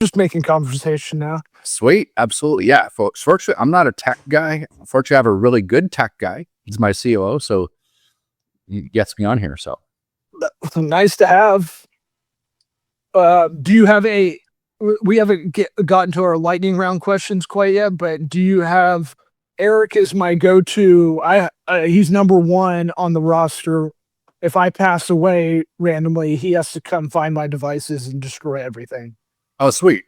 Just making conversation now. Sweet. Absolutely. Yeah. Folks, fortunately, I'm not a tech guy. Fortunately, I have a really good tech guy. He's my COO. So he gets me on here. So Nice to have. Do you have we haven't gotten to our lightning round questions quite yet, but do you have, Eric is my go-to. He's number one on the roster. If I pass away randomly, he has to come find my devices and destroy everything. oh, sweet.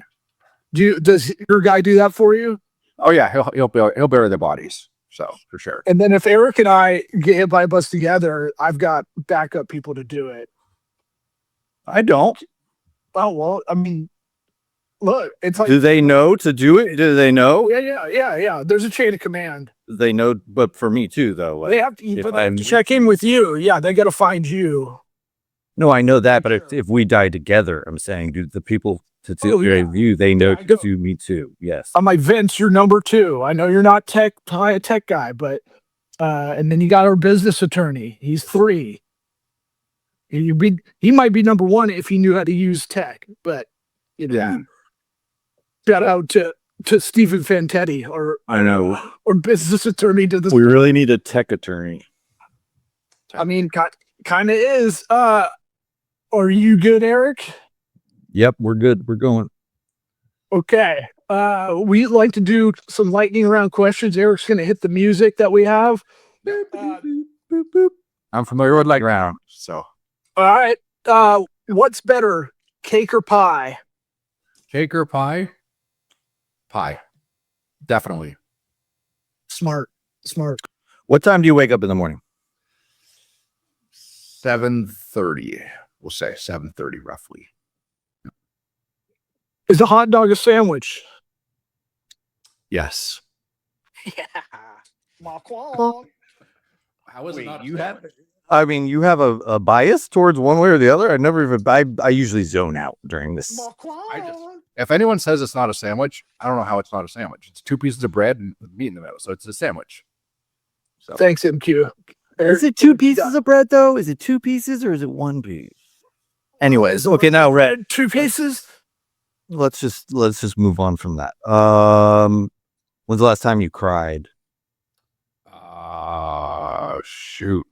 Does your guy do that for you? Oh yeah. He'll bury the bodies. So for sure. And then if Eric and I get hit by a bus together, I've got backup people to do it. I don't. Oh, well, I mean, look, it's like, Do they know to do it? Do they know? yeah. There's a chain of command. They know, but for me too, though. Like, They have to, if but they have I'm- to check in with you. Yeah, they got to find you. No, I know that, but if we die together, I'm saying, do the people to Oh, yeah. you, they know Yeah, I go. to do me too. Yes. I'm like, Vince, you're number two. I know you're not a tech guy, but and then you got our business attorney. He's three. He might be number one if he knew how to use tech, but you know, Yeah. shout out to Stephen Fantetti or business attorney to this. We really need a tech attorney. I mean, kind of is. Are you good, Eric? Yep, we're good. We're going. Okay. We like to do some lightning round questions. Eric's going to hit the music that we have. I'm familiar with like round. So All right. What's better, cake or pie? cake or pie? Pie. Definitely. Smart. What time do you wake up in the morning? 7:30. We'll say 7:30 roughly. Is a hot dog a sandwich? Yes. Yeah. Mark Quann. How is Wait, it not? you have- I mean, you have a bias towards one way or the other. I usually zone out during this. Mark Quann. If anyone says it's not a sandwich, I don't know how it's not a sandwich. It's 2 pieces of bread and meat in the middle, so it's a sandwich. So Thanks, MQ. Is it 2 pieces of bread though? Is it 2 pieces or is it 1 piece? Anyways, okay, now Red, 2 pieces? let's just move on from that. When's the last time you cried? shoot.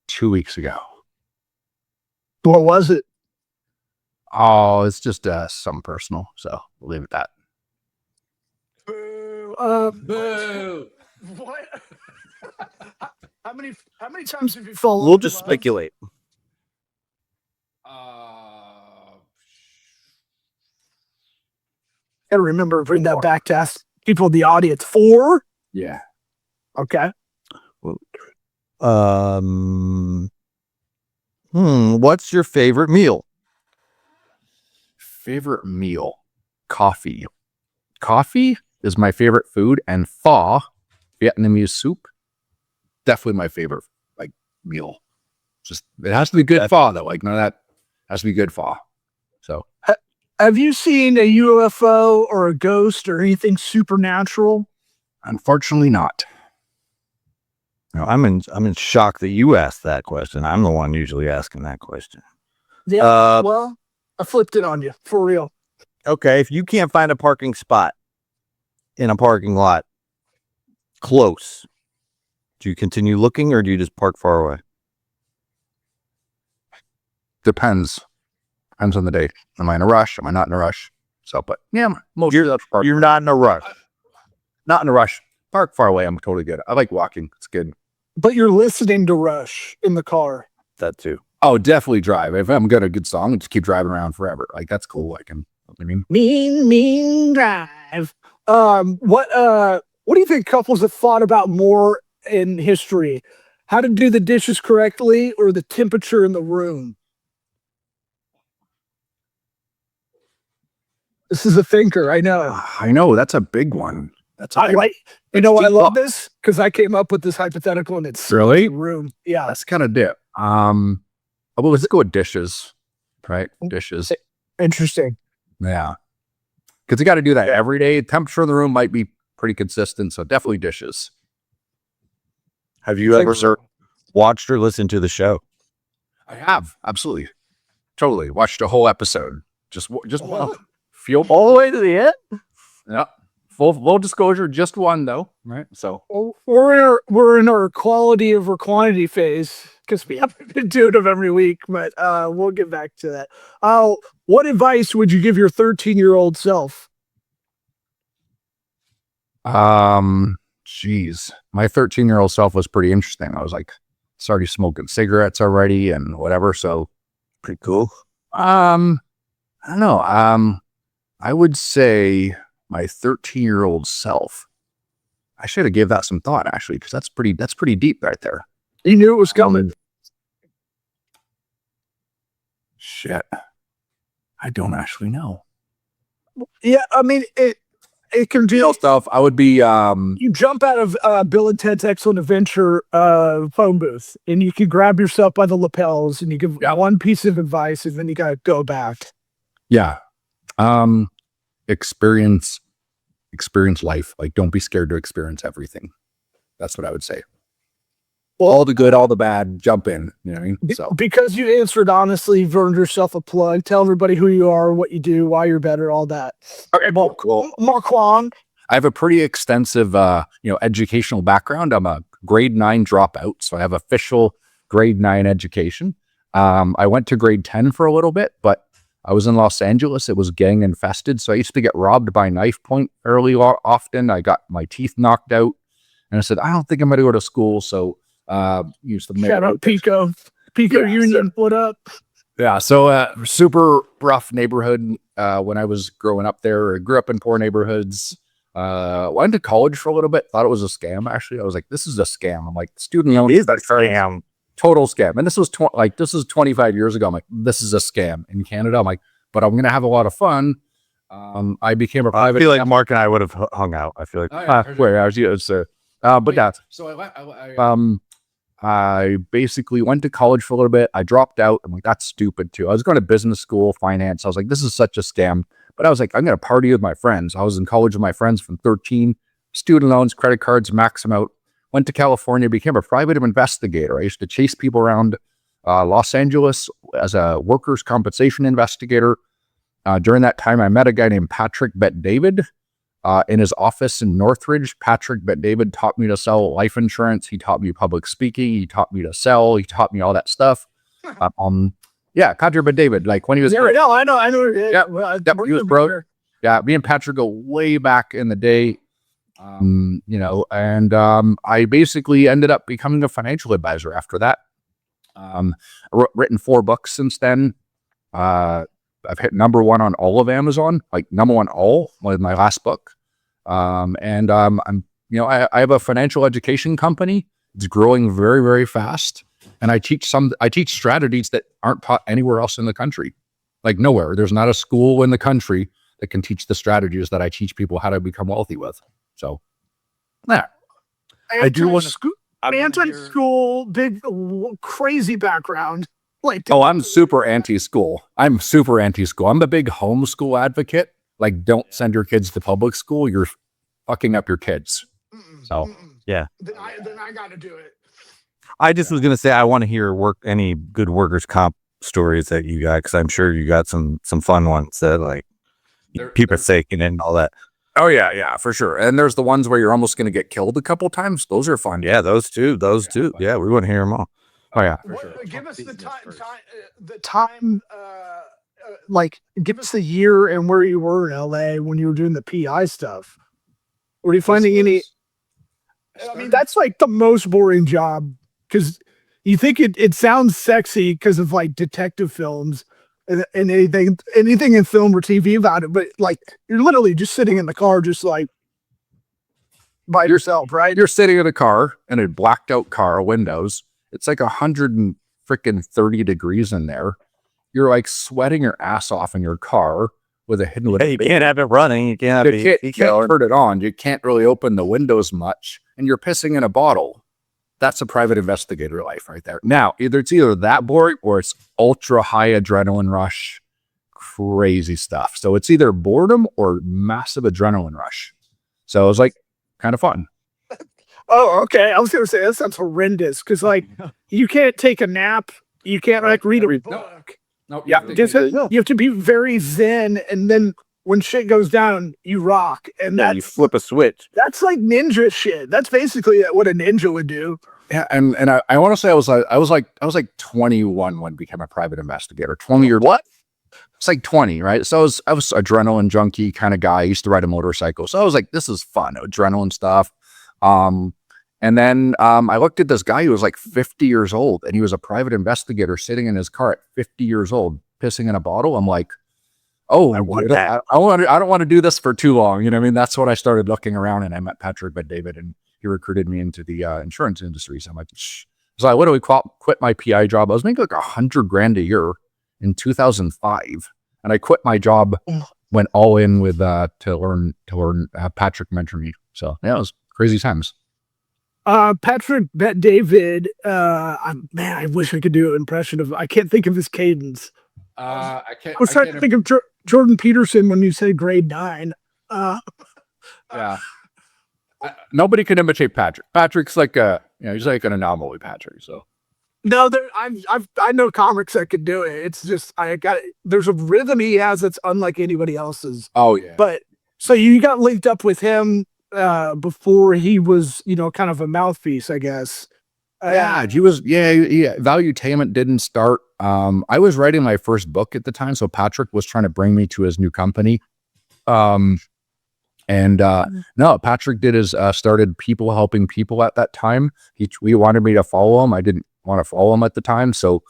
2 weeks ago. What was it? Oh, it's just something personal, so we'll leave it at that. Boo. What? How many times have you fallen? We'll in just love? speculate. Gotta remember, bring that back to ask people in the audience. 4? Yeah. Okay. What's your favorite meal? Favorite meal? Coffee. Coffee is my favorite food, and pho, Vietnamese soup, definitely my favorite meal. Just it has to be good pho though. Like none of that has to be good pho. So Have you seen a UFO or a ghost or anything supernatural? unfortunately not. No, I'm in shock that you asked that question. I'm the one usually asking that question. Yeah. Well, I flipped it on you for real. Okay, if you can't find a parking spot in a parking lot close, do you continue looking or do you just park far away? Depends on the day. Am I in a rush? Am I not in a rush? So, but yeah, most You're not in a rush. not in a rush. Park far away. I'm totally good. I like walking. It's good. But you're listening to Rush in the car. That too. Oh, definitely drive. If I'm got a good song, just keep driving around forever. Like that's cool. I mean, Mean drive. What do you think couples have thought about more in history? How to do the dishes correctly or the temperature in the room? This is a thinker, I know. I know that's a big one. That's a I big, like, you know why I deep love thought. this? Because I came up with this hypothetical and it's Really? the room. Yeah. That's kind of dip. Well, let's go with dishes, right? Dishes. Interesting. Yeah. Because you got to do that every day. Temperature in the room might be pretty consistent, so definitely dishes. Have you ever watched or listened to the show? I have absolutely, totally watched a whole episode. Just one. Field. All the way to the end? Yeah. Full disclosure, just one though, right? So We're in our quality over quantity phase because we haven't been doing them every week, but we'll get back to that. What advice would you give your 13-year-old self? Geez, my 13-year-old self was pretty interesting. I was like, started smoking cigarettes already and whatever. So Pretty cool. I don't know. I would say my 13-year-old self. I should have gave that some thought actually, because that's pretty deep right there. You knew it was coming. Shit. I don't actually know. Yeah, I mean it can be Stuff. I would be you jump out of Bill and Ted's Excellent Adventure phone booth and you can grab yourself by the lapels and you give one piece of advice and then you gotta go back. yeah. Experience life. Like, don't be scared to experience everything. That's what I would say. Well, All the good, all the bad, jump in. You know what I mean? So because you answered honestly, you've earned yourself a plug. Tell everybody who you are, what you do, why you're better, all that. okay, well, cool. Mark Quann. I have a pretty extensive educational background. I'm a grade 9 dropout, so I have official grade 9 education. I went to grade 10 for a little bit, but I was in Los Angeles. It was gang infested, so I used to get robbed by knife point fairly often. I got my teeth knocked out, and I said, I don't think I'm going to go to school. So used to Shout out Pico Union. What up? Yeah, so super rough neighborhood when I was growing up there. I grew up in poor neighborhoods. Went to college for a little bit. Thought it was a scam. Actually, I was like, "This is a scam." I'm like, "Student loan is a scam, total scam." And this was 25 years ago. I'm like, "This is a scam in Canada." I'm like, "But I'm gonna have a lot of fun." I became a private. I feel like Mark and I would have hung out. I feel like where I was, but yeah. So I basically went to college for a little bit. I dropped out. I'm like, that's stupid too. I was going to business school, finance. I was like, this is such a scam. But I was like, I'm going to party with my friends. I was in college with my friends from 13, student loans, credit cards, max them out. Went to California, became a private investigator. I used to chase people around Los Angeles as a workers' compensation investigator. During that time, I met a guy named Patrick Bet-David. In his office in Northridge. Patrick Bet-David taught me to sell life insurance. He taught me public speaking. He taught me to sell. He taught me all that stuff. Yeah, Patrick Bet-David. Like when he was, I know. Yeah, he was broke. Yeah, me and Patrick go way back in the day. I basically ended up becoming a financial advisor after that. Written 4 books since then. I've hit number 1 on all of Amazon, like number 1 all with my last book. I have a financial education company. It's growing very, very fast. And I teach strategies that aren't taught anywhere else in the country. Like nowhere. There's not a school in the country that can teach the strategies that I teach people how to become wealthy with. So, yeah. I do want to anti-school, big crazy background. I'm super anti-school. I'm a big homeschool advocate. Like, don't send your kids to public school. You're fucking up your kids. So, yeah. Then I got to do it. I just was going to say, I want to hear any good workers' comp stories that you got, because I'm sure you got some fun ones that like people faking and all that. Oh yeah, for sure. And there's the ones where you're almost going to get killed a couple times. Those are fun. Yeah, those too. Yeah, we want to hear them all. Oh yeah. Sure. Give us give us the year and where you were in LA when you were doing the PI stuff. Were you finding any? I mean, that's like the most boring job, because you think it sounds sexy because of like detective films and anything in film or TV about it, but like you're literally just sitting in the car, just like by yourself, right? You're sitting in a car, in a blacked out car, windows. It's like 130 degrees in there. You're like sweating your ass off in your car with a hidden. Hey, you can't have it running. You can't turn it on. You can't really open the windows much, and you're pissing in a bottle. That's a private investigator life right there. Now, it's either that boring or it's ultra high adrenaline rush, crazy stuff. So it's either boredom or massive adrenaline rush. So it was like kind of fun. Oh, okay. I was going to say that sounds horrendous, because like you can't take a nap. You can't like read a book. No, Yeah, you have to be very zen, and then when shit goes down, you rock, and Yeah, you flip a switch. that's like ninja shit. That's basically what a ninja would do. Yeah, and I want to say I was like 21 when I became a private investigator. 20 years. What? It's like 20, right? So I was adrenaline junkie kind of guy. I used to ride a motorcycle, so I was like, this is fun, adrenaline stuff. And then I looked at this guy who was like 50 years old, and he was a private investigator sitting in his car at 50 years old, pissing in a bottle. I'm like, oh, I want that. I don't want to do this for too long. You know what I mean? That's what I started looking around, and I met Patrick Bet-David, and he recruited me into the insurance industry. So I'm like, shh. So I literally quit my PI job. I was making like $100,000 a year in 2005, and I quit my job, went all in with to learn Patrick mentor me. So yeah, it was crazy times. Patrick Bet-David, man, I wish I could do an impression of. I can't think of his cadence. I was trying to think of Jordan Peterson when you said grade 9. Yeah. Nobody can imitate Patrick. Patrick's like he's like an anomaly, Patrick. So no, I know comics that could do it. It's just there's a rhythm he has that's unlike anybody else's. Oh yeah. But so you got linked up with him before he was, kind of a mouthpiece, I guess. He was. Valuetainment didn't start. I was writing my first book at the time, so Patrick was trying to bring me to his new company. No, Patrick did his started people helping people at that time. We wanted me to follow him. I didn't want to follow him at the time. So,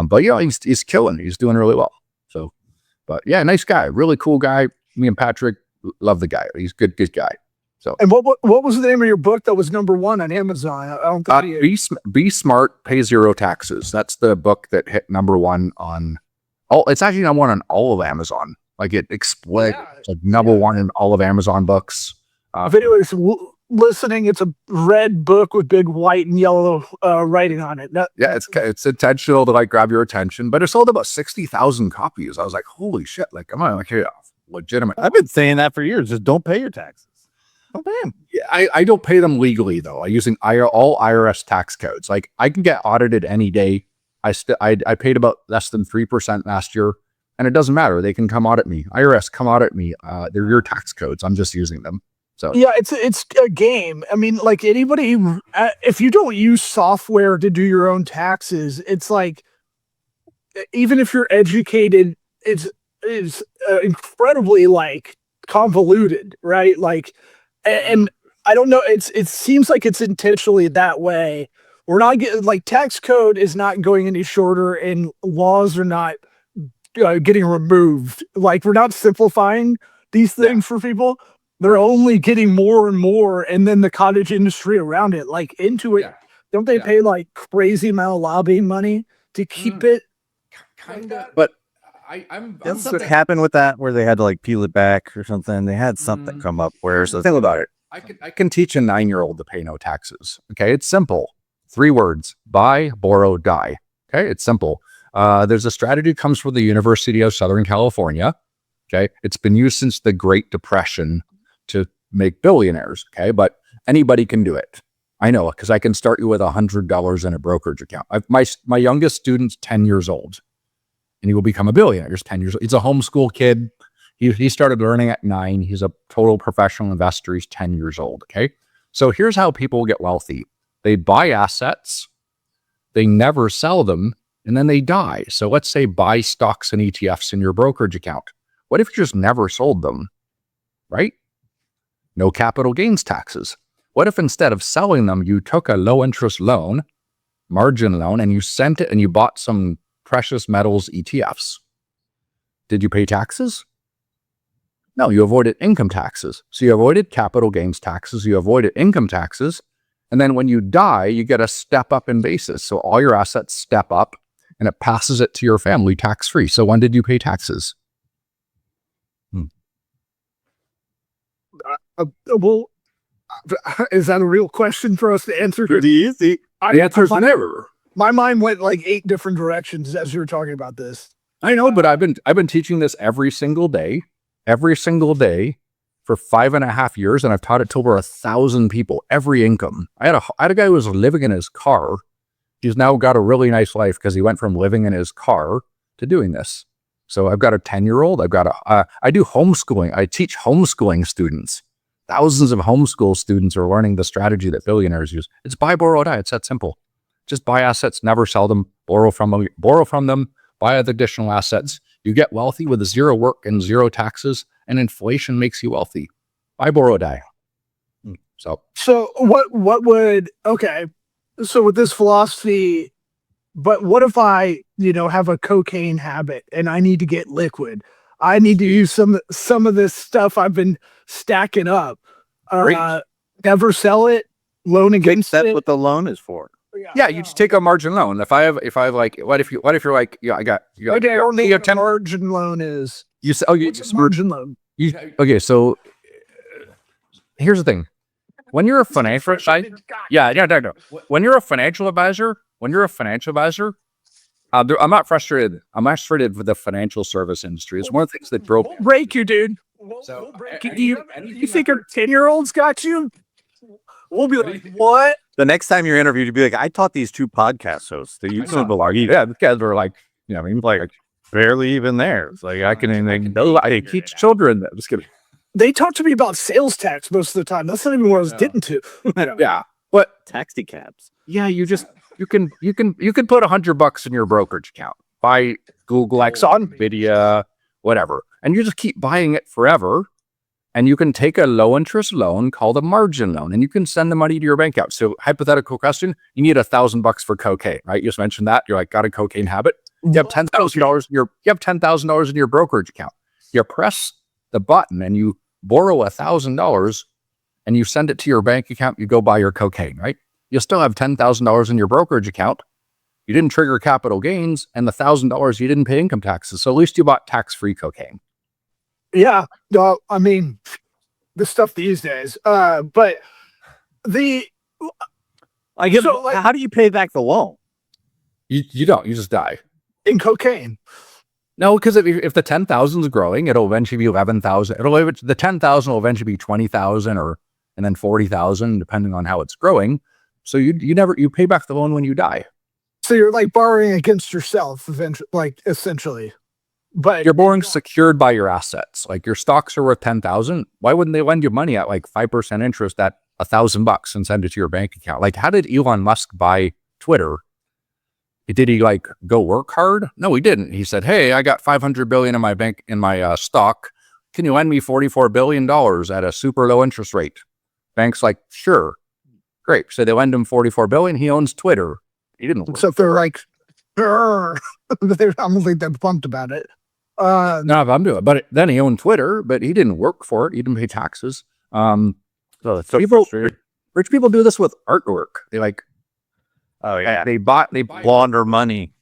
but he's killing. He's doing really well. So, but yeah, nice guy, really cool guy. Me and Patrick love the guy. He's good guy. So, and what was the name of your book that was #1 on Amazon? I don't think Be Smart, Pay Zero Taxes. That's the book that hit #1 on all. It's actually #1 on all of Amazon. Like it's like #1 in all of Amazon books. If anyone's listening, it's a red book with big white and yellow writing on it. It's intentional to like grab your attention, but it sold about 60,000 copies. I was like, holy shit! Like, am I like legitimate? I've been saying that for years. Just don't pay your taxes. Don't pay them. Yeah, I don't pay them legally though. I'm using all IRS tax codes. Like I can get audited any day. I paid about less than 3% last year, and it doesn't matter. They can come audit me. IRS come audit me. They're your tax codes. I'm just using them. So yeah, it's a game. I mean, like anybody, if you don't use software to do your own taxes, it's like even if you're educated, it's incredibly like convoluted, right? Like. And I don't know. It seems like it's intentionally that way. We're not getting like tax code is not going any shorter, and laws are not getting removed. Like we're not simplifying these things for people. They're only getting more and more, and then the cottage industry around it, like into it. Yeah. Don't they pay like crazy amount of lobbying money to keep it? Kind of, but. That's what happened with that, where they had to like peel it back or something. They had something come up where the thing about it, I can teach a 9-year-old to pay no taxes. Okay, it's simple. 3 words: buy, borrow, die. Okay, it's simple. There's a strategy that comes from the University of Southern California. Okay, it's been used since the Great Depression to make billionaires. Okay, but anybody can do it. I know because I can start you with $100 in a brokerage account. My youngest student's 10 years old. And he will become a billionaire. He's 10 years old. He's a homeschool kid. He started learning at 9. He's a total professional investor. He's 10 years old. Okay. So here's how people get wealthy. They buy assets. They never sell them. And then they die. So let's say buy stocks and ETFs in your brokerage account. What if you just never sold them? Right? No capital gains taxes. What if instead of selling them, you took a low interest loan, margin loan, and you sent it and you bought some precious metals ETFs? Did you pay taxes? No, you avoided income taxes. So you avoided capital gains taxes, you avoided income taxes, and then when you die, you get a step up in basis. So all your assets step up and it passes it to your family tax-free. So when did you pay taxes? Well, is that a real question for us to answer? Pretty easy. The answer is never. My mind went like 8 different directions as you were talking about this. I know, but I've been teaching this every single day for 5.5 years, and I've taught it to over 1,000 people. Every income. I had a guy who was living in his car. He's now got a really nice life because he went from living in his car to doing this. So I've got a 10-year-old. I do homeschooling. I teach homeschooling students. Thousands of homeschool students are learning the strategy that billionaires use. It's buy, borrow, die. It's that simple. Just buy assets, never sell them, borrow from them, buy other additional assets. You get wealthy with zero work and zero taxes, and inflation makes you wealthy. Buy, borrow, die. So what would, okay. So with this philosophy, but what if I, have a cocaine habit and I need to get liquid? I need to use some of this stuff I've been stacking up. Never sell it, loan against That's it. what the loan is for. Yeah, you just take a margin loan. If I have like, what if you're like, yeah, Okay, only a margin loan is. You say, What's a margin loan? okay, so here's the thing. When you're a financial advisor, no. When you're a financial advisor, I'm not frustrated. I'm frustrated with the financial service industry. It's one of the things that broke. We'll break you, dude. So, You think our 10-year-olds got you? We'll be like, what? The next time you're interviewed, you'd be like, I taught these 2 podcast hosts that you don't belong. Yeah, the guys were like, like barely even there. It's like, I teach children. I'm just kidding. They talk to me about sales tax most of the time. That's not even what I was getting to. Yeah, but taxi cabs. yeah, you can put $100 in your brokerage account. Buy Google Exxon, Nvidia, whatever, and you just keep buying it forever. And you can take a low interest loan called a margin loan, and you can send the money to your bank account. So hypothetical question, you need $1,000 for cocaine, right? You just mentioned that. You're like, got a cocaine habit. You have $10,000 in your brokerage account. You press the button and you borrow $1,000 and you send it to your bank account. You go buy your cocaine, right? You'll still have $10,000 in your brokerage account. You didn't trigger capital gains, and the $1,000 you didn't pay income taxes. So at least you bought tax-free cocaine. Yeah, I mean, the stuff these days. But how do you pay back the loan? You don't. You just die. In cocaine. No, because if the 10,000 is growing, it'll eventually be 11,000. The 10,000 will eventually be 20,000 and then 40,000, depending on how it's growing. So you pay back the loan when you die. So you're like borrowing against yourself, eventually, like essentially. But you're borrowing secured by your assets. Like your stocks are worth 10,000. Why wouldn't they lend you money at like 5% interest at $1,000 and send it to your bank account? Like, how did Elon Musk buy Twitter? Did he like go work hard? No, he didn't. He said, "Hey, I got 500 billion in my stock. Can you lend me $44 billion at a super low interest rate?" Bank's like, "Sure." Great. So they lend him $44 billion. He owns Twitter. He didn't. Except they're like, I don't think they're pumped about it. No, I'm doing it. But then he owned Twitter, but he didn't work for it. He didn't pay taxes. So that's so frustrating. Rich people do this with artwork. They like, they launder money.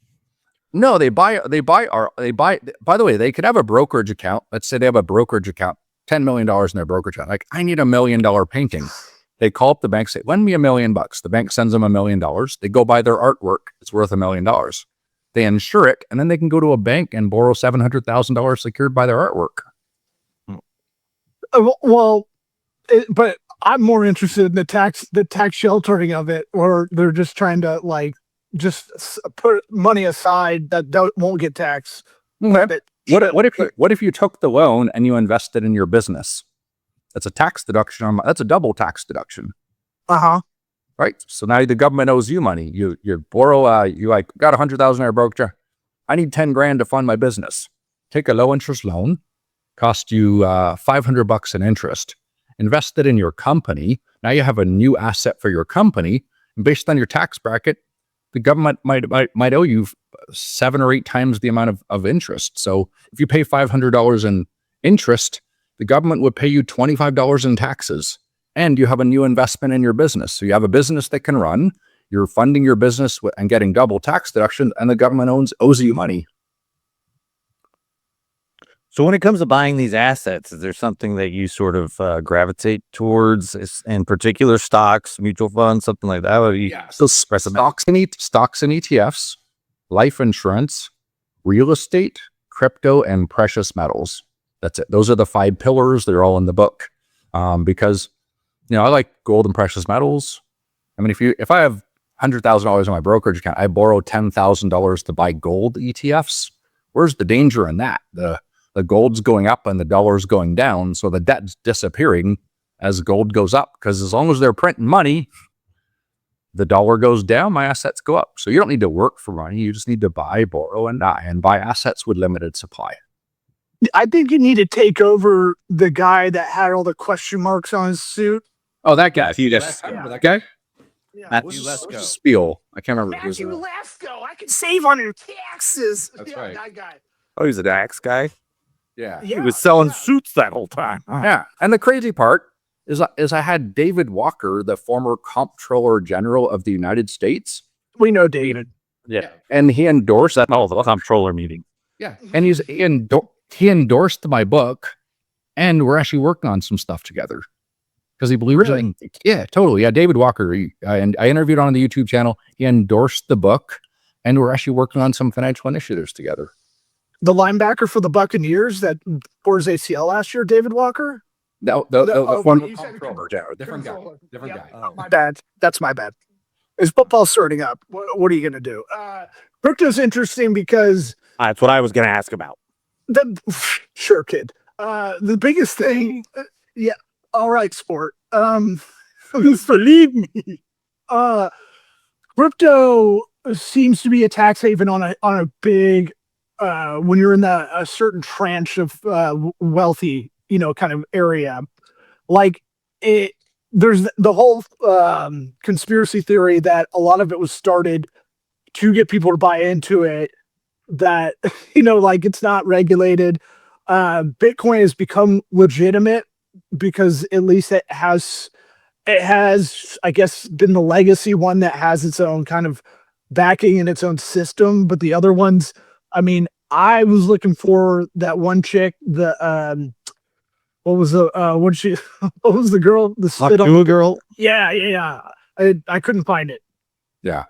No, they buy. By the way, they could have a brokerage account. Let's say they have a brokerage account, $10 million in their brokerage account. Like, I need $1 million painting. They call up the bank, say, "Lend me $1 million." The bank sends them $1 million. They go buy their artwork. It's worth $1 million. They insure it, and then they can go to a bank and borrow $700,000 secured by their artwork. But I'm more interested in the tax sheltering of it, or they're just trying to like just put money aside that won't get taxed. Okay. What if you took the loan and you invested in your business? That's a tax deduction. That's a double tax deduction. Right. So now the government owes you money. You borrow. You like got $100,000 in your brokerage. I need $10,000 to fund my business. Take a low interest loan. Cost you $500 in interest. Invest it in your company. Now you have a new asset for your company. And based on your tax bracket, the government might owe you 7 or 8 times the amount of interest. So if you pay $500 in interest, the government would pay you $25 in taxes, and you have a new investment in your business. So you have a business that can run. You're funding your business and getting double tax deduction, and the government owes you money. So when it comes to buying these assets, is there something that you sort of gravitate towards, in particular stocks, mutual funds, something like that? So stocks and ETFs, life insurance, real estate, crypto, and precious metals. That's it. Those are the 5 pillars. They're all in the book. Because, I like gold and precious metals. I mean, if I have $100,000 in my brokerage account, I borrow $10,000 to buy gold ETFs Where's the danger in that? The gold's going up and the dollar's going down, so the debt's disappearing as gold goes up. Because as long as they're printing money, the dollar goes down, my assets go up. So you don't need to work for money. You just need to buy, borrow, and buy assets with limited supply. I think you need to take over the guy that had all the question marks on his suit. Oh, that guy. Matthew Lesko. Remember that guy? Yeah. Matthew What's his Lesko. spiel. I can't remember. Who was Matthew it. Lesko, I can save on your taxes. That's right. That guy. Oh, he's a Dax guy. Yeah. He was selling suits that whole time. Yeah. And the crazy part is I had David Walker, the former Comptroller General of the United States. We know David. Yeah. And he endorsed That the comptroller meeting. Yeah. And he endorsed my book, and we're actually working on some stuff together. Because he believes in it. Yeah, totally. Yeah, David Walker. And I interviewed on the YouTube channel. He endorsed the book, and we're actually working on some financial initiatives together. The linebacker for the Buccaneers that tore his ACL last year, David Walker. No, You said comptroller general, different guy. Controller. Different Yep. guy. Oh. My bad. That's my bad. Is football starting up? What are you going to do? Crypto's interesting because That's what I was going to ask about. sure, kid. The biggest thing, yeah. All right, sport. Believe me. Crypto seems to be a tax haven on a big when you're in a certain tranche of wealthy, kind of area. Like there's the whole conspiracy theory that a lot of it was started to get people to buy into it. That like it's not regulated. Bitcoin has become legitimate because at least it has, I guess, been the legacy one that has its own kind of backing in its own system. But the other ones, I mean, I was looking for that one chick, what was the girl? The spit on girl. Yeah. I couldn't find it. Yeah.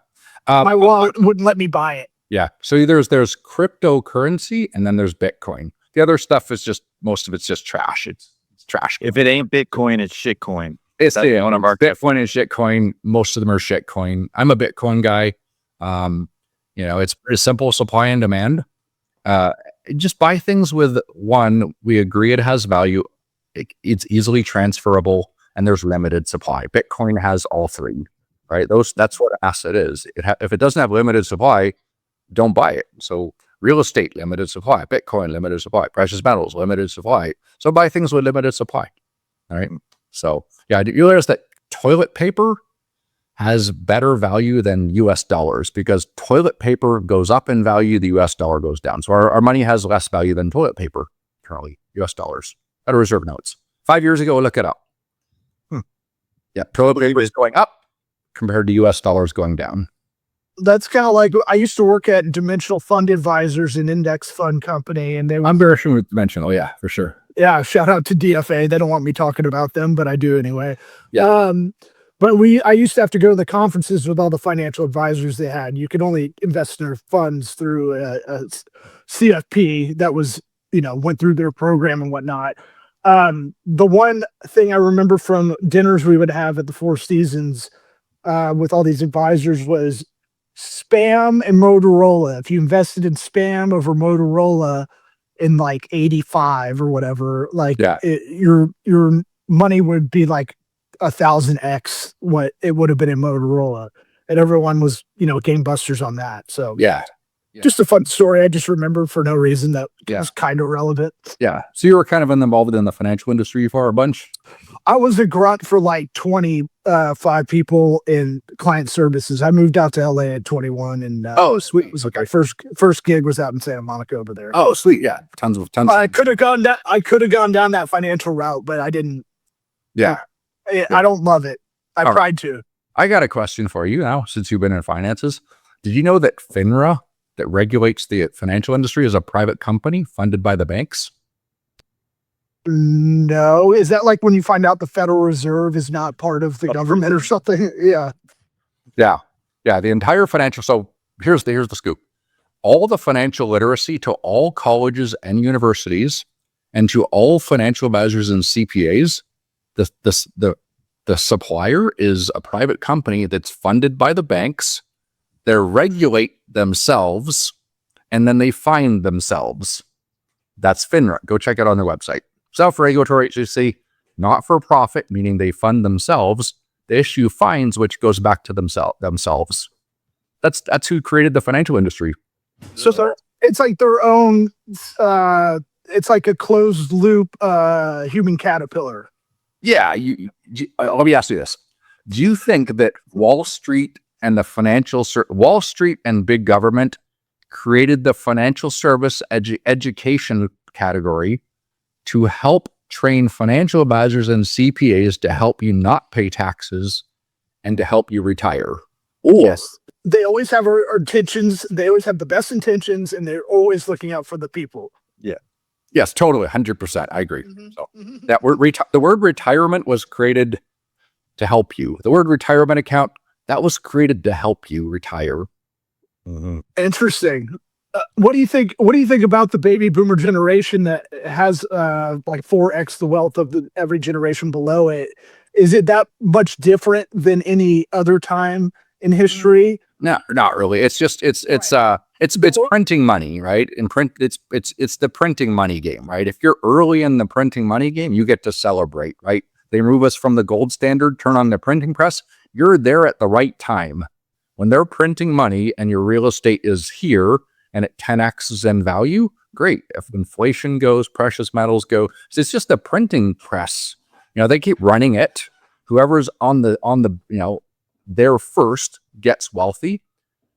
My wallet wouldn't let me buy it. Yeah. So there's cryptocurrency, and then there's Bitcoin. The other stuff is most of it's just trash. It's trash. If it ain't Bitcoin, it's shitcoin. It's That's one of our Bitcoin and shitcoin. Most of them are shitcoin. I'm a Bitcoin guy. It's pretty simple, supply and demand. Just buy things with one, we agree it has value. It's easily transferable, and there's limited supply. Bitcoin has all three, right? That's what an asset is. If it doesn't have limited supply, don't buy it. So real estate, limited supply. Bitcoin, limited supply. Precious metals, limited supply. So buy things with limited supply. All right. So yeah, you realize that toilet paper has better value than US dollars because toilet paper goes up in value, the US dollar goes down. So our money has less value than toilet paper currently, US dollars. Federal Reserve notes. 5 years ago, look it up. Yeah, toilet paper is going up compared to US dollars going down. That's kind of like I used to work at Dimensional Fund Advisors, an index fund company, and I'm very sure with Dimensional. Yeah, for sure. Yeah, shout out to DFA. They don't want me talking about them, but I do anyway. Yeah. But I used to have to go to the conferences with all the financial advisors they had. You could only invest in their funds through a CFP that was, went through their program and whatnot. The one thing I remember from dinners we would have at the Four Seasons with all these advisors was Spam and Motorola. If you invested in Spam over Motorola in like 85 or whatever, like your money would be like 1,000x what it would have been in Motorola, and everyone was gangbusters on that. So Yeah. just a fun story I just remember for no reason that was kind of relevant. Yeah. So you were kind of involved in the financial industry for a bunch? I was a grunt for like 25 people in client services. I moved out to LA at 21 and Oh, sweet. it was okay. First gig was out in Santa Monica over there. Oh, sweet. Yeah. Tons. I could have gone down that financial route, but I didn't. Yeah. I don't love it. I All tried to. I got a question for you now, since you've been in finances. Did you know that FINRA, that regulates the financial industry, is a private company funded by the banks? No. Is that like when you find out the Federal Reserve is not part of the government or something? Yeah. Yeah. Yeah. The entire financial. So here's the scoop. All the financial literacy to all colleges and universities and to all financial advisors and CPAs, the supplier is a private company that's funded by the banks. They regulate themselves, and then they fine themselves. That's FINRA. Go check it on their website. Self-regulatory agency, not for profit, meaning they fund themselves. They issue fines, which goes back to themselves. That's who created the financial industry. So it's like their own. It's like a closed loop human caterpillar. Yeah. Let me ask you this: do you think that Wall Street and Wall Street and big government created the financial service education category to help train financial advisors and CPAs to help you not pay taxes and to help you retire? Or, Yes. They always have our intentions. They always have the best intentions, and they're always looking out for the people. yes, totally, 100%. I agree. Mhm. So Mhm. that word, the word retirement was created to help you. The word retirement account, that was created to help you retire. Interesting. What do you think? What do you think about the baby boomer generation that has like 4x the wealth of every generation below it? Is it that much different than any other time in history? No, not really. It's just it's printing money, right? In print, it's the printing money game, right? If you're early in the printing money game, you get to celebrate, right? They move us from the gold standard, turn on the printing press. You're there at the right time. When they're printing money and your real estate is here and it 10x's in value, great. If inflation goes, precious metals go. So it's just the printing press. They keep running it. Whoever's on the there first gets wealthy.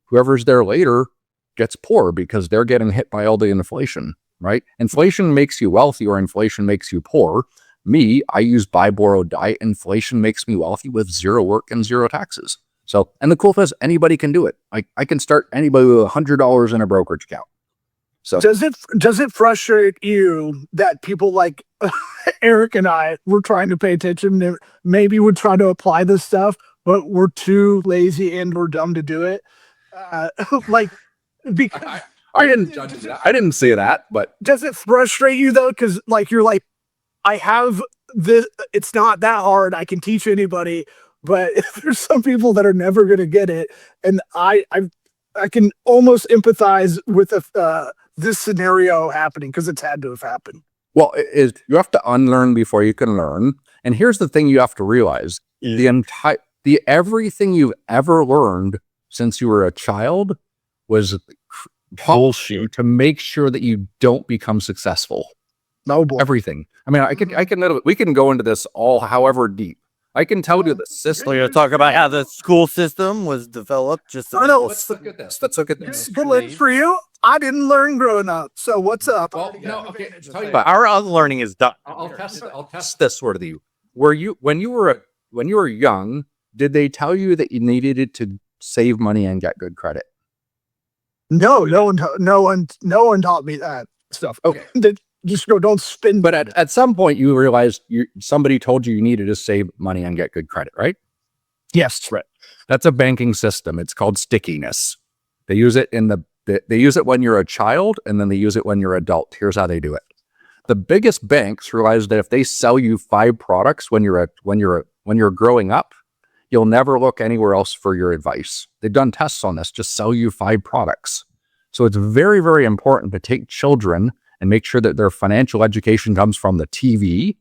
Whoever's there later gets poor because they're getting hit by all the inflation, right? Inflation makes you wealthy or inflation makes you poor. Me, I use buy, borrow, die. Inflation makes me wealthy with zero work and zero taxes. So, and the cool thing is anybody can do it. I can start anybody with $100 in a brokerage account. So Does it frustrate you that people like Eric and I were trying to pay attention? Maybe we're trying to apply this stuff, but we're too lazy and we're dumb to do it. Like, because I didn't judge that. I didn't say that, but does it frustrate you though? Because like you're like, I have this. It's not that hard. I can teach anybody. But if there's some people that are never going to get it, and I can almost empathize with this scenario happening because it's had to have happened. well, you have to unlearn before you can learn. And here's the thing you have to realize: everything you've ever learned since you were a child was Bullshit. to make sure that you don't become successful. No boy. Everything. I mean, we can go into this all however deep. I can tell you the system. We're going to talk about how the school system was developed. Let's look at this. Let's look at this. Good for you. I didn't learn growing up. So what's up? Well, no, okay. Tell you But our unlearning is done. I'll test this sort of you. When you were young, did they tell you that you needed to save money and get good credit? No one taught me that stuff. Okay. Just go, don't spend. But at some point you realized somebody told you needed to save money and get good credit, right? Yes. Right. That's a banking system. It's called stickiness. They use it they use it when you're a child, and then they use it when you're adult. Here's how they do it. The biggest banks realize that if they sell you 5 products when you're growing up, you'll never look anywhere else for your advice. They've done tests on this. Just sell you 5 products. So it's very, very important to take children and make sure that their financial education comes from the TV,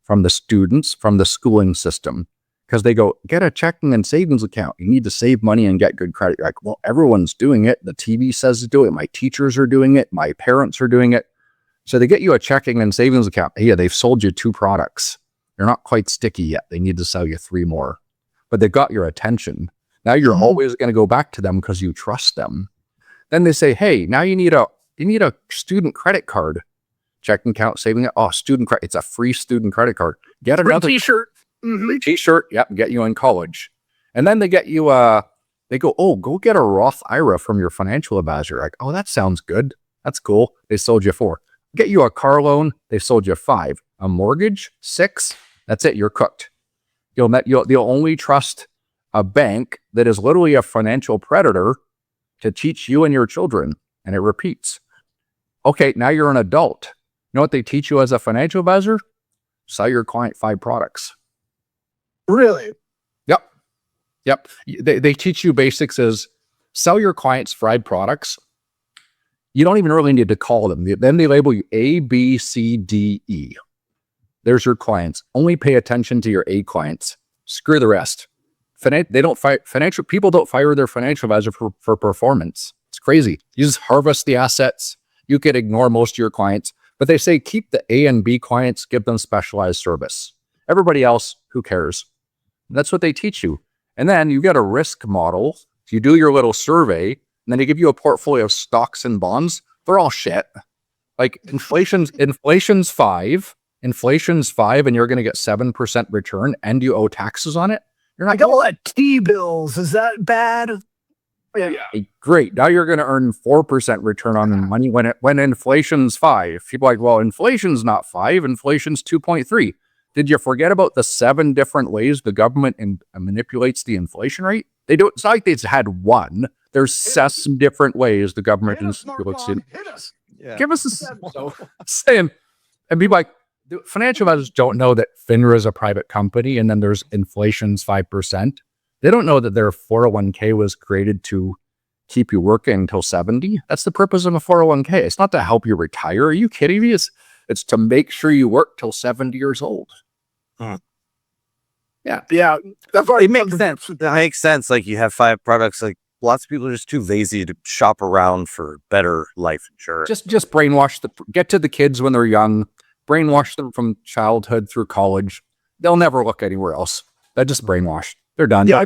from the students, from the schooling system. Because they go, get a checking and savings account. You need to save money and get good credit. You're like, well, everyone's doing it. The TV says to do it. My teachers are doing it. My parents are doing it. So they get you a checking and savings account. Yeah, they've sold you 2 products. They're not quite sticky yet. They need to sell you 3 more. But they've got your attention. Now you're always going to go back to them because you trust them. Then they say, hey, now you need a student credit card. Checking account, saving it. Oh, student credit. It's a free student credit card. Get another t-shirt. Free t-shirt. Yep. Get you in college. And then they get you, they go, oh, go get a Roth IRA from your financial advisor. Like, oh, that sounds good. That's cool. They sold you 4. Get you a car loan. They sold you 5. A mortgage, 6. That's it. You're cooked. You'll only trust a bank that is literally a financial predator to teach you and your children. And it repeats. Okay, now you're an adult. You know what they teach you as a financial advisor? Sell your client 5 products. Really? Yep. They teach you basics as sell your clients 5 products. You don't even really need to call them. Then they label you A, B, C, D, E. There's your clients. Only pay attention to your A clients. Screw the rest. They don't financial people don't fire their financial advisor for performance. It's crazy. You just harvest the assets. You can ignore most of your clients, but they say keep the A and B clients, give them specialized service. Everybody else, who cares? That's what they teach you. And then you get a risk model. You do your little survey, and then they give you a portfolio of stocks and bonds. They're all shit. Like inflation's 5. Inflation's 5, and you're going to get 7% return, and you owe taxes on it. You're not. I got all that T-bills. Is that bad? Yeah. Great. Now you're going to earn 4% return on the money when inflation's 5. People are like, well, inflation's not 5. Inflation's 2.3. Did you forget about the 7 different ways the government manipulates the inflation rate? They do. It's not like they just had one. There's 7 different ways the government manipulates it. Give us a saying, and people like the financial advisors don't know that FINRA is a private company, and then there's inflation's 5%. They don't know that their 401k was created to keep you working until 70. That's the purpose of a 401k. It's not to help you retire. Are you kidding me? It's to make sure you work till 70 years old. Yeah. It makes sense. That makes sense. Like you have 5 products. Like lots of people are just too lazy to shop around for better life insurance. Just brainwash get to the kids when they're young, brainwash them from childhood through college. They'll never look anywhere else. They're just brainwashed. They're done. Yeah,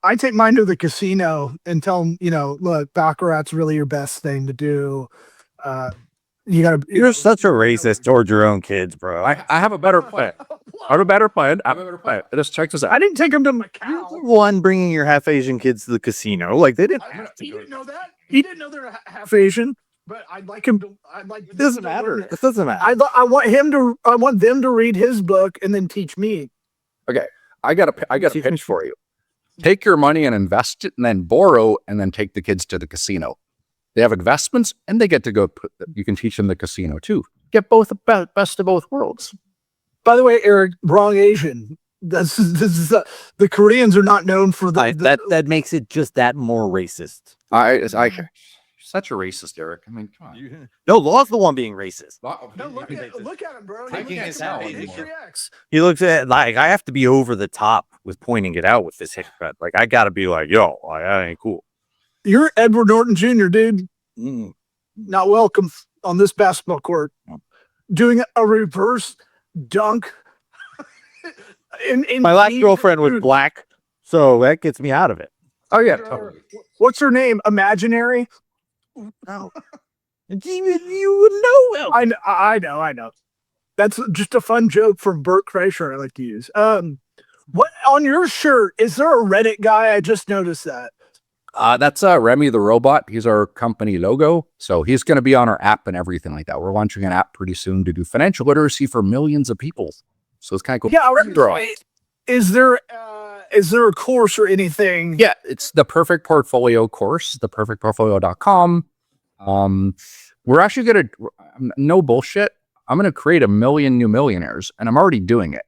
I take mine to the casino and tell them, look, baccarat's really your best thing to do. You're such a racist towards your own kids, bro. I have a better plan. Just check this out. I didn't take them to Macau. You're the one bringing your half Asian kids to the casino. Like they didn't. He didn't know that. He didn't know they're half Asian. But I'd like him to. It doesn't matter. It doesn't matter. I want them to read his book and then teach me. Okay, I got a pitch for you. Take your money and invest it, and then borrow, and then take the kids to the casino. They have investments, and they get to go. You can teach them the casino too. Get both the best of both worlds. By the way, Eric, wrong Asian. This is the Koreans are not known for that makes it just that more racist. Such a racist, Eric. I mean, come on. No, Law's the one being racist. No, look at him, bro. He looks at like I have to be over the top with pointing it out with this haircut. Like I gotta be like, yo, that ain't cool. You're Edward Norton Jr., dude. Not welcome on this basketball court. Doing a reverse dunk. My last girlfriend was black, so that gets me out of it. Oh yeah, totally. What's her name? Imaginary. No. You would know. I know. That's just a fun joke from Bert Kreischer I like to use. What on your shirt? Is there a Reddit guy? I just noticed that. That's Remy the robot. He's our company logo. So he's going to be on our app and everything like that. We're launching an app pretty soon to do financial literacy for millions of people. So it's kind of cool. Yeah. Is there a course or anything? Yeah, it's the Perfect Portfolio course, theperfectportfolio.com. We're actually going to, no bullshit, I'm going to create 1 million new millionaires, and I'm already doing it.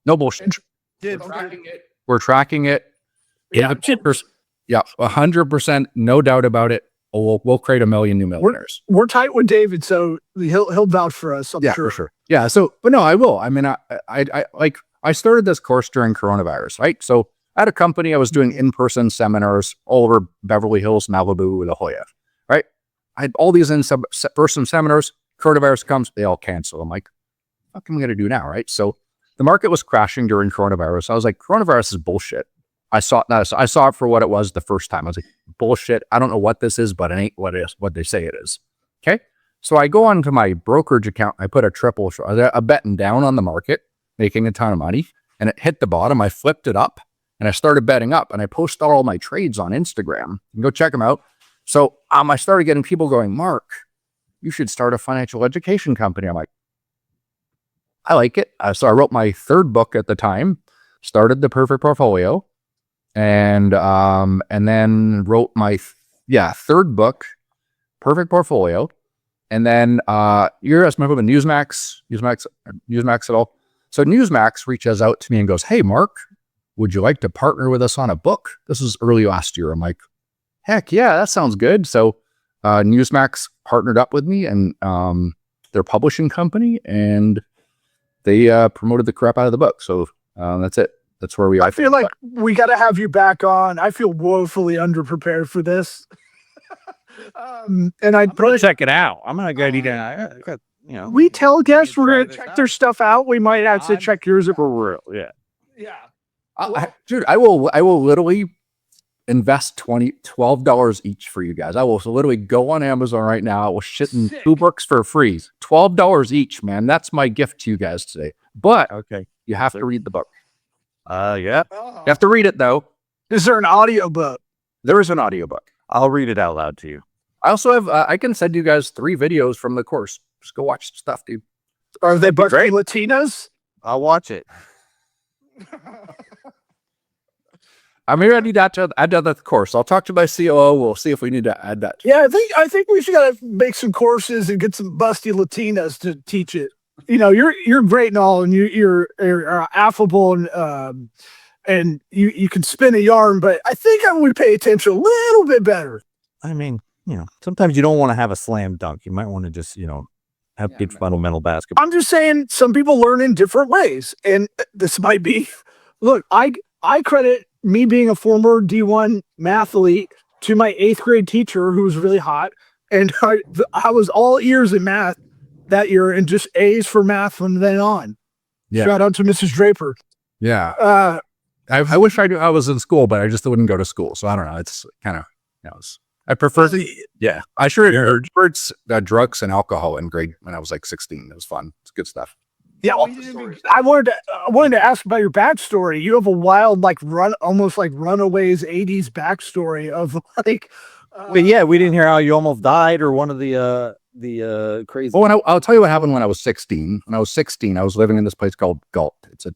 No bullshit. We're tracking it. Yeah, 100%, no doubt about it. We'll create 1 million new millionaires. We're tight with David, so he'll vouch for us. I'm sure. For sure. Yeah. So, but no, I will. I mean, I started this course during coronavirus, right? So I had a company. I was doing in-person seminars all over Beverly Hills, Malibu, La Jolla, right? I had all these in-person seminars. Coronavirus comes, they all cancel. I'm like, what am I going to do now, right? So the market was crashing during coronavirus. I was like, coronavirus is bullshit. I saw it for what it was the first time. I was like, bullshit. I don't know what this is, but it ain't what they say it is. Okay. So I go onto my brokerage account. I put a betting down on the market, making a ton of money, and it hit the bottom. I flipped it up and I started betting up, and I posted all my trades on Instagram. You can go check them out. So I started getting people going, Mark, you should start a financial education company. I'm like, I like it. So I wrote my 3rd book at the time, started the Perfect Portfolio, and then wrote my 3rd book, Perfect Portfolio. And then you're asking about Newsmax at all. So Newsmax reaches out to me and goes, hey, Mark, would you like to partner with us on a book? This is early last year. I'm like, heck yeah, that sounds good. So Newsmax partnered up with me and their publishing company, and they promoted the crap out of the book. So that's it. That's where we are. I feel like we got to have you back on. I feel woefully underprepared for this. And I'd probably check it out. I'm gonna go do we tell guests we're going to check their stuff out. We might have to check yours for real. Yeah. Yeah. Dude, I will literally invest $12 each for you guys. I will literally go on Amazon right now. I will shit in 2 books for free. $12 each, man. That's my gift to you guys today. But you have to read the book. Yeah. You have to read it though. Is there an audio book? There is an audiobook. I'll read it out loud to you. I also have, I can send you guys 3 videos from the course. Just go watch the stuff, dude. Are they both Latinas? I'll watch it. I'm ready to add to the course. I'll talk to my COO. We'll see if we need to add that. Yeah, I think we should gotta make some courses and get some busty Latinas to teach it. You know, you're great and all, and you're affable and you can spin a yarn, but I think I would pay attention a little bit better. I mean, sometimes you don't want to have a slam dunk. You might want to just, have good fundamental basketball. I'm just saying some people learn in different ways, and this might be. Look, I credit me being a former D1 math elite to my 8th grade teacher who was really hot, and I was all ears in math that year and just A's for math from then on. Yeah. Shout out to Mrs. Draper. Yeah. I wish I knew I was in school, but I just wouldn't go to school. So I don't know. It's kind of, I prefer yeah. I sure heard drugs and alcohol in grade when I was like 16. It was fun. It's good stuff. Yeah, I wanted to ask about your backstory. You have a wild, almost like Runaways 80s backstory of like. But yeah, we didn't hear how you almost died or one of the crazy. Well, I'll tell you what happened when I was 16. When I was 16, I was living in this place called Galt. It's a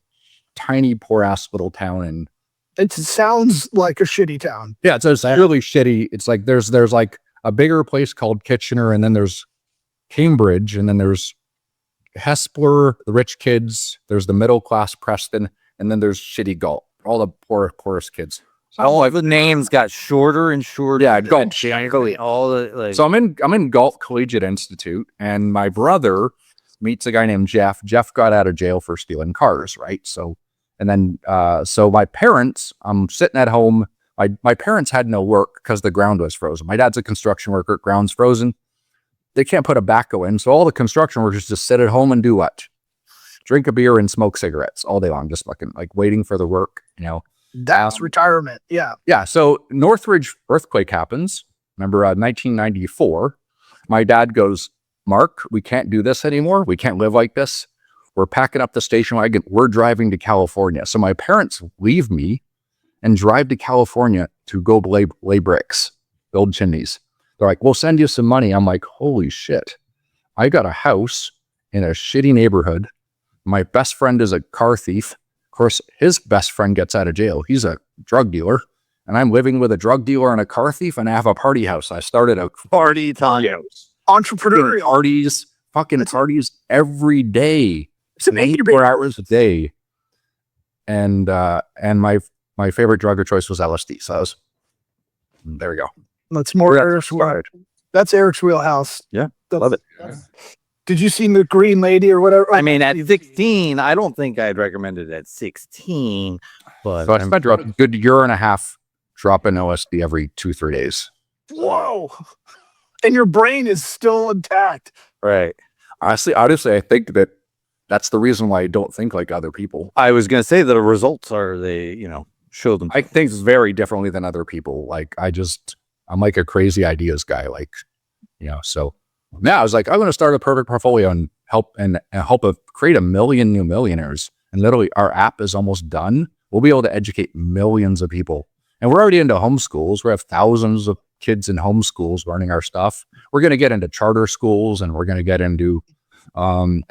tiny, poor ass little town, and it sounds like a shitty town. Yeah, it's really shitty. It's like there's like a bigger place called Kitchener, and then there's Cambridge, and then there's Hespeler, the rich kids. There's the middle class Preston, and then there's shitty Galt, all the poorest kids. So the names got shorter and shorter. Yeah, Galt. All the So I'm in Galt Collegiate Institute, and my brother meets a guy named Jeff. Jeff got out of jail for stealing cars, right? So my parents, I'm sitting at home. My parents had no work because the ground was frozen. My dad's a construction worker. Ground's frozen. They can't put a backhoe in. So all the construction workers just sit at home and do what? Drink a beer and smoke cigarettes all day long, just fucking like waiting for the work, That's retirement. Yeah. Yeah. So Northridge earthquake happens. Remember 1994. My dad goes, Mark, we can't do this anymore. We can't live like this. We're packing up the station wagon. We're driving to California. So my parents leave me and drive to California to go lay bricks, build chimneys. They're like, we'll send you some money. I'm like, holy shit. I got a house in a shitty neighborhood. My best friend is a car thief. Of course, his best friend gets out of jail. He's a drug dealer. And I'm living with a drug dealer and a car thief, and I have a party house. I started a party time. Entrepreneurial parties, parties every day. 24 hours a day. And my favorite drug of choice was LSD. So there we go. That's more Eric's wheelhouse. That's Eric's wheelhouse. Yeah, love it. Did you see the Green Lady or whatever? I mean, at 16, I don't think I'd recommend it at 16. But so I spent a good year and a half dropping LSD every 2-3 days. Whoa. And your brain is still intact. Right. Honestly, I think that's the reason why I don't think like other people. I was going to say the results are show them. I think very differently than other people. Like I'm like a crazy ideas guy. So now I was like, I'm going to start a perfect portfolio and help create 1 million new millionaires. And literally our app is almost done. We'll be able to educate millions of people. And we're already into homeschools. We have thousands of kids in homeschools learning our stuff. We're going to get into charter schools, and we're going to get into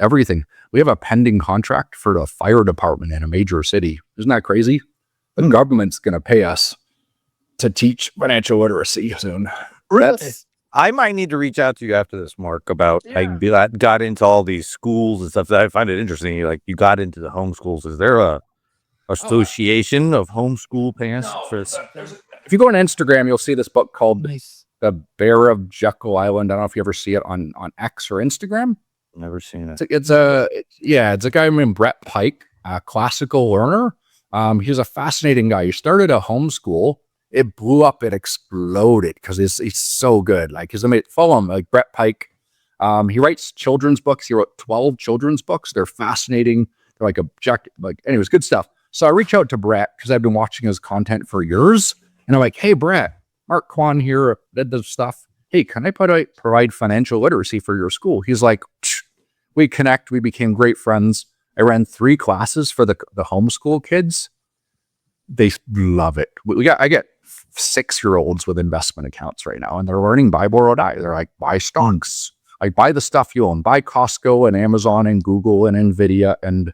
everything. We have a pending contract for the fire department in a major city. Isn't that crazy? The government's going to pay us to teach financial literacy soon. Really? I might need to reach out to you after this, Mark, about I got into all these schools and stuff. That I find it interesting. You got into the homeschools. Is there a association of homeschool parents? if you go on Instagram, you'll see this book called Nice. The Bear of Jekyll Island. I don't know if you ever see it on X or Instagram. Never seen it. It's a guy named Brett Pike, a classical learner. He's a fascinating guy. He started a homeschool. It blew up. It exploded because he's so good. Like he's amazing. Follow him, like Brett Pike. He writes children's books. He wrote 12 children's books. They're fascinating. They're anyways, good stuff. So I reach out to Brett because I've been watching his content for years. And I'm like, hey, Brett, Mark Quann here did this stuff. Hey, can I provide financial literacy for your school? He's like, we connect. We became great friends. I ran 3 classes for the homeschool kids. They love it. I get 6-year-olds with investment accounts right now, and they're learning buy, borrow, die. They're like, buy stocks. Like, buy the stuff you own. Buy Costco and Amazon and Google and Nvidia and,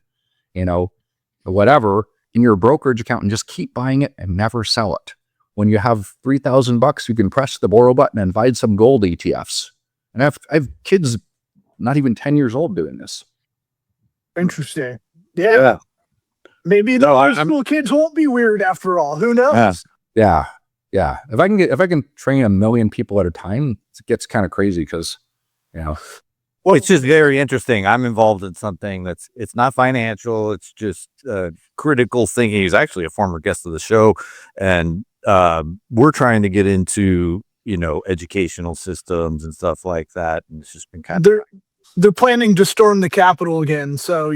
whatever in your brokerage account, and just keep buying it and never sell it. When you have $3,000, you can press the borrow button and buy some gold ETFs. And I have kids not even 10 years old doing this. Interesting. Yeah. Maybe the school kids won't be weird after all. Who knows? Yeah. If I can train 1 million people at a time, it gets kind of crazy because, Well, it's just very interesting. I'm involved in something it's not financial. It's just critical thinking. He's actually a former guest of the show, and we're trying to get into educational systems and stuff like that. And it's just been kind of they're planning to storm the Capitol again, so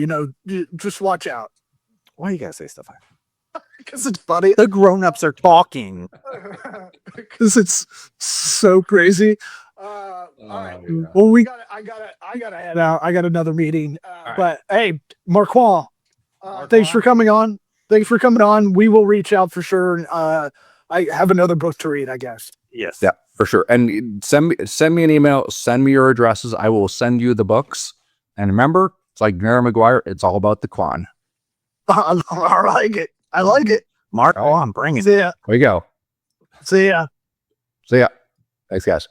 just watch out. Why you gotta say stuff like that? Because it's funny. The grown-ups are talking. Because it's so crazy. All right. Yeah. Well, I gotta head out. I got another meeting. Right. But hey, Mark Quann, thanks for coming on. Thanks for coming on. We will reach out for sure. I have another book to read, I guess. Yes. Yeah, for sure. And send me an email. Send me your addresses. I will send you the books. And remember, it's like Mary McGuire. It's all about the Quann. I like it. I like it. Mark, I'm bringing it. See ya. There you go. See ya. See ya. Thanks, guys.